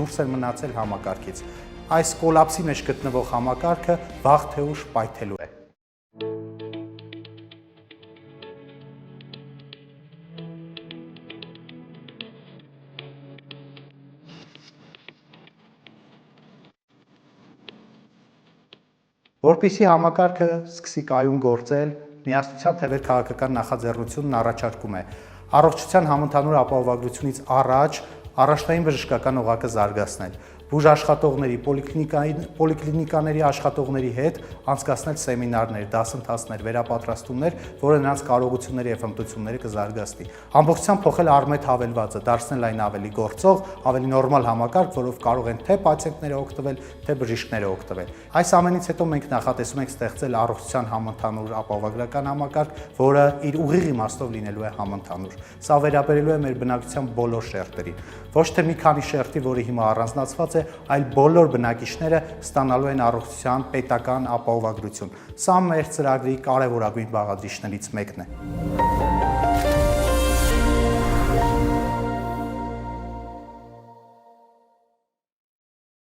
դուրս էր մնացել համակարգից։ Այս կոլապսի մեջ գտնվող համակարգը վաղ թե ուշ պայթելու է։ Որպեսզի համակարգը սկսի կայուն գործել, միասնության թվեր քաղաքական նախաձեռնությունն առաջարկում է առողջության համընդհանուր ապահովագրությունից առաջ առաջնային բժշկական օղակը զարգացնել, բուժաշխատողների, պոլիկլինիկաների աշխատողների հետ անցկացնել սեմինարներ, դասընթացներ, վերապատրաստումներ, որը նրանց կարողությունները եւ հմտությունները կզարգացնի։ Ամբողջությամբ փոխել արմետ հավելվածը, դարձնել այն ավելի գործող, ավելի նորմալ համակարգ, որով կարող են թե պացիենտները օգտվել, թե բժիշկները օգտվել։ Այս ամենից հետո մենք նախատեսում ենք ստեղծել առողջության համընդհանուր ապահովագրական համակարգ, որը իր ուղիղ իմաստով լինելու է համընդհանուր։ Սա վերաբերելու է մեր բնակչության բոլոր շերտերին։ Ոչ թե մի քանի շերտի, որի հիմա առանձնացված է, այլ բոլոր բնակիչները ստանալու են առողջության պետական ապահովագրություն։ Սա մեր ծրագրի կարևորագույն բաղադրիչներից մեկն է։